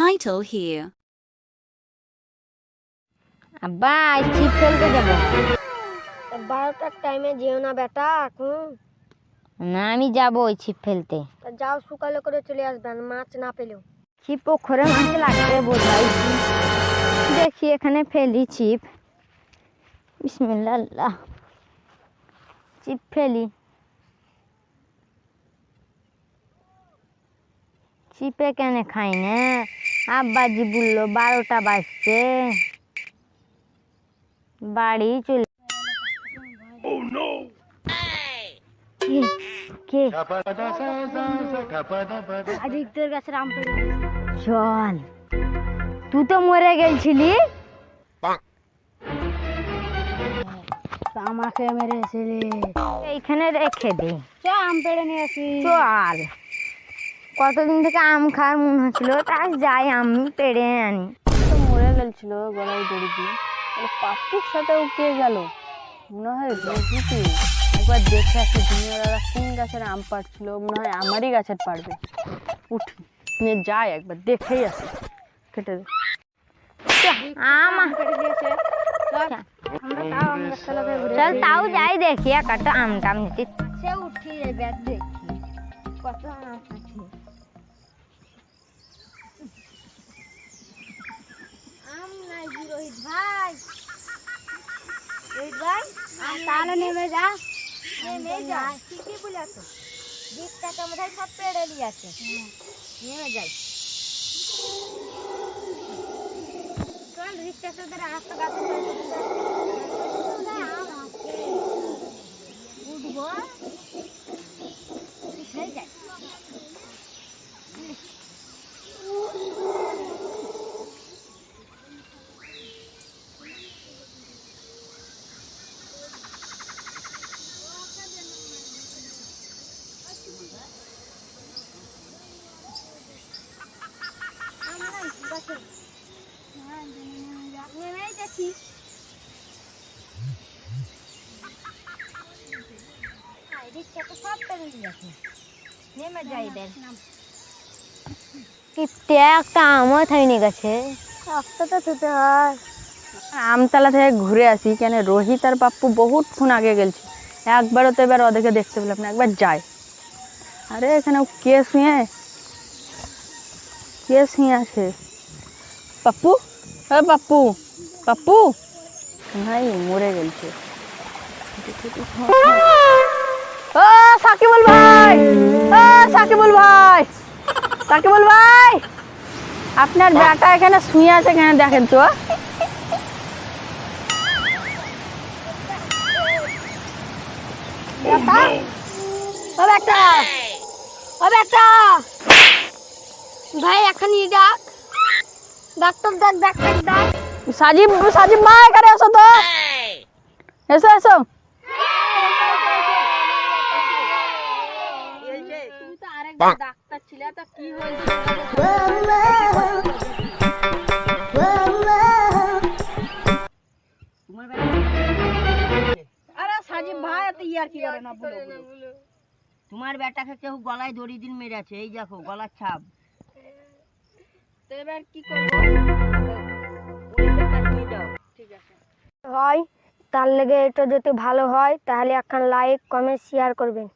title here. আব্বা ছিপ ফেলতে যাবো। 12টার টাইমে যেও না বেটা এখন। না আমি যাবো ওই ছিপ ফেলতে। যাও সকালে করে চলে আসবেন মাছ না পেলেও। ছিপ পুকুরে মাছ লাগবে বোঝাই। দেখি এখানে ফেলি ছিপ। বিসমিল্লাহ আল্লাহ। ছিপ ফেলি। ছিপে কেন খাই না? আব্বাজি বললো 12টা বাজছে, বাড়ি চলে। কে আদিত্যের গাছের আম পেড়ে চল, তুই তো মরে গেছিলি। আমাকে মেরেছিলি। এইখানে রেখে দে, আম পেড়ে নিয়ে আসি। চল। কতদিন থেকে আম খাওয়ার মন হচ্ছিল, তাই যাই আমি পেড়ে আনি। তো মরে গেছিল গলায় দড়ি দিয়ে, তাহলে পাপ্পুর সাথেও কে গেল? মনে হয় রোহিত। একবার দেখে আসি দিনেরবেলা কোন গাছের আম পাড়ছিল, মনে হয় আমারই গাছের পাড়বে। উঠি নিয়ে যাই একবার দেখেই আসি। কেটে দে। আম চল তাও যাই দেখি একটা আম টাম দিতে। সে উঠি ব্যাগ দেখি কত আম আছে। আম নাই রোহিত ভাই। রোহিত ভাই তাহলে নেমে যা। নেমে যা ঠিকই বলেছ। দিকটাকে আমাদের সব পেড়ে নিয়ে আছে। নেমে যাই। কোন রিক্সা সাথে রাস্তা গাছে উঠবো হয়ে যায়। নেমে যাচ্ছি। রিক্সাটা সব পেড়ে নিয়ে আছে। নেমে যাই দেন। একটা আমও থাইনি গাছে। রাস্তাটা ছুটে হয়। আমতলা থেকে ঘুরে আসি, কেন রোহিত আর পাপ্পু বহুতক্ষণ আগে গেছি, একবারও তো এবার ওদেরকে দেখতে পেলাম না। একবার যাই। আরে এখানে কে শুয়ে আছে? পাপ্পু, হ্যাঁ পাপ্পু, পাপ্পু ভাই মরে গেছে। ও সাকিবুল ভাই, ও সাকিবুল ভাই, সাকিবুল ভাই, আপনার বেটা এখানে শুয়ে আছে কেন দেখেন তো। ভাই এখন ডাক ডাক্তার ডাক ডাক্তার ডাক। সাজিব, সাজিব ভাই এখানে এসো তো, এসো এসো। ডাক্তার ছিল তা কি হয়েছে? আরে সাজিব ভাই এত ইয়ার কি করে না বলো। তোমার বেটাকে কেউ গলায় দড়ি দিন মেরেছে, এই দেখো গলার ছাপ। তো এবার কি করবো? ঠিক আছে হয় তার লেগে এটা যদি ভালো হয় তাহলে এখন লাইক কমেন্ট শেয়ার করবেন।